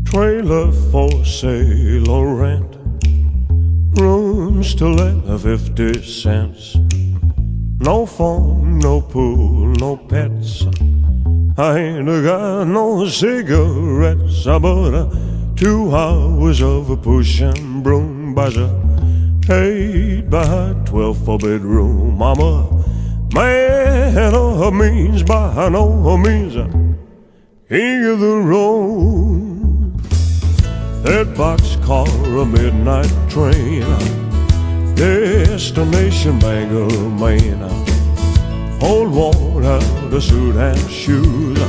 Trailer for sale or rent, rooms to let 50 cents. No phone, no pool, no pets. I ain't got no cigarettes, but 2 hours of a pushing broom buys a 8 by 12 for bedroom. I'm a man of means, by no means a king of the road. That boxcar, a midnight train, destination Bangor, Maine. Old worn out a suit and shoes.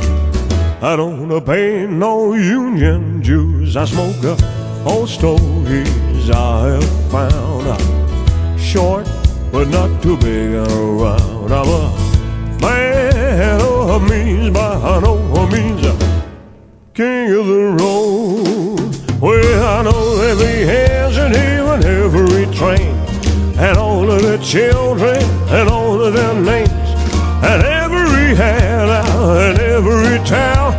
I don't pay no union dues. I smoke old stogies I have found. Short but not too big around. I'm a man of means, by no means a king of the road. Well, I know every hands and even every train, and all of the children and all of their names, and every handout and every town,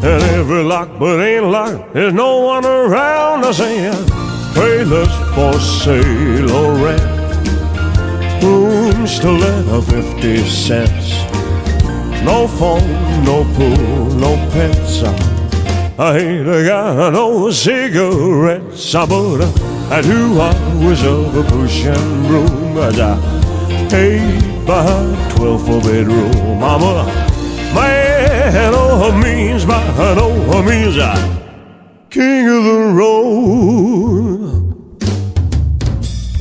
and every lock but ain't locked. There's no one around. I say trailers for sale or rent, rooms to let 50 cents. No phone, no pool, no pets. I ain't got no cigarettes, but 2 hours of a pushing broom. As I 8 by 12 for bedroom. I'm a man of means, by no means a king of the road.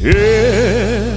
Yeah.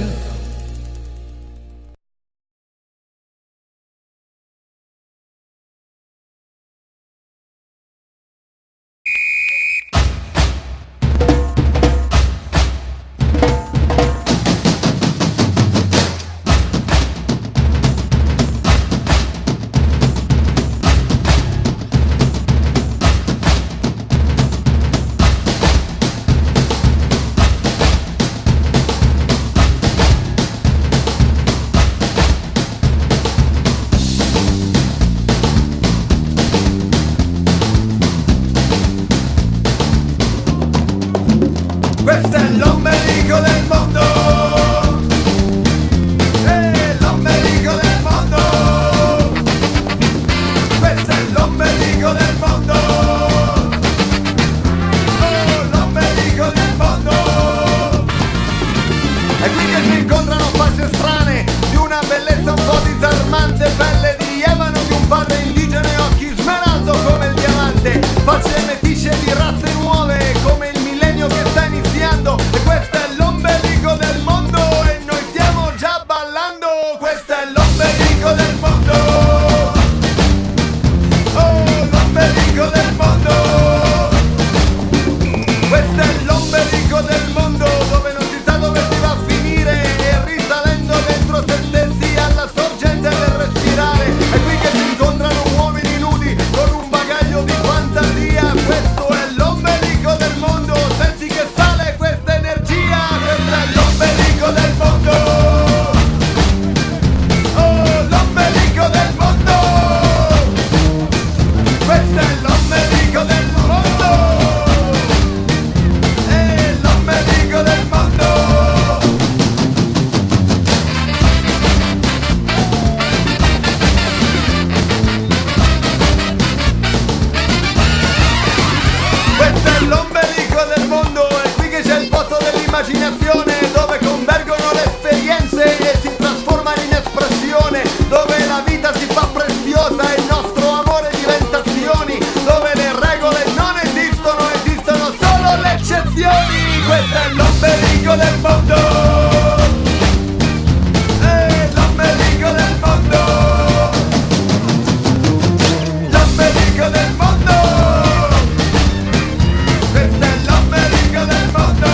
Questo è l'ombelico del mondo, l'ombelico del mondo. Questo è l'ombelico del mondo, l'ombelico del mondo. È qui che si incontrano facce strane, di una bellezza un po' disarmante, pelle di ebano di un padre indigeno e occhi smeraldo come il diamante, facce meticce di razze nuove come il millennio che sta iniziando. E questo è l'ombelico del mondo e noi stiamo già ballando. Questo è l'ombelico del mondo, l'ombelico del mondo. Questo è l'ombelico del mondo, dove non si sa dove si va a finire, e risalendo dentro se stessi alla sorgente del respirare. È qui che si incontrano uomini nudi con un bagaglio di fantasia. Questo è l'ombelico del mondo, senti che sale questa energia. Questo è l'ombelico del mondo, l'ombelico del mondo. Questo è l'ombelico del mondo, l'ombelico del mondo. Questo è l'ombelico del mondo, è qui che c'è il posto dell'immaginazione, dove convergono le esperienze e si trasformano in espressione, dove la vita si fa preziosa e il nostro amore diventa azioni, dove le regole non esistono, esistono solo le eccezioni. Questo è l'ombelico del mondo, l'ombelico del mondo, l'ombelico del mondo. Questo è l'ombelico del mondo.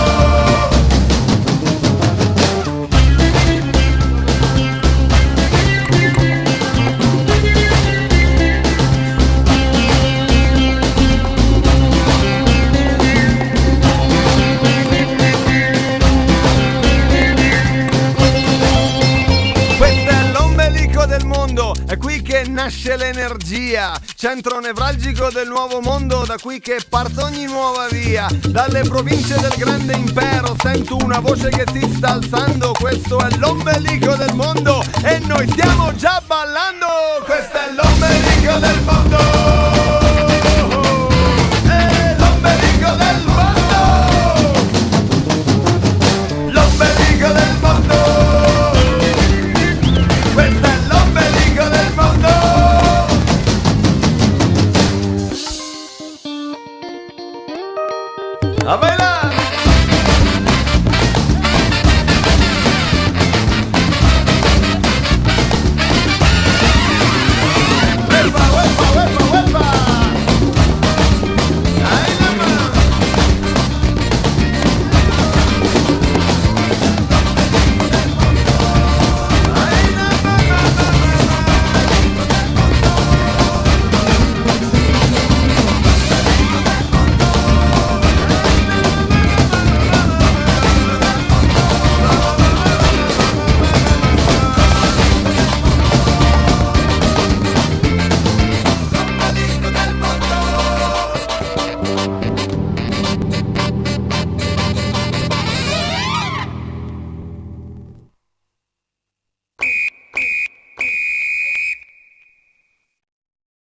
Questo è l'ombelico del mondo, è qui che nasce l'energia. centro nevralgico del nuovo mondo, da qui che parte ogni nuova via. Dalle province del grande impero sento una voce che si sta alzando. Questo è l'ombelico del mondo e noi stiamo già ballando. Questo è l'ombelico del mondo. È l'ombelico del mondo. L'ombelico del mondo. Questo è l'ombelico del mondo. A bailar.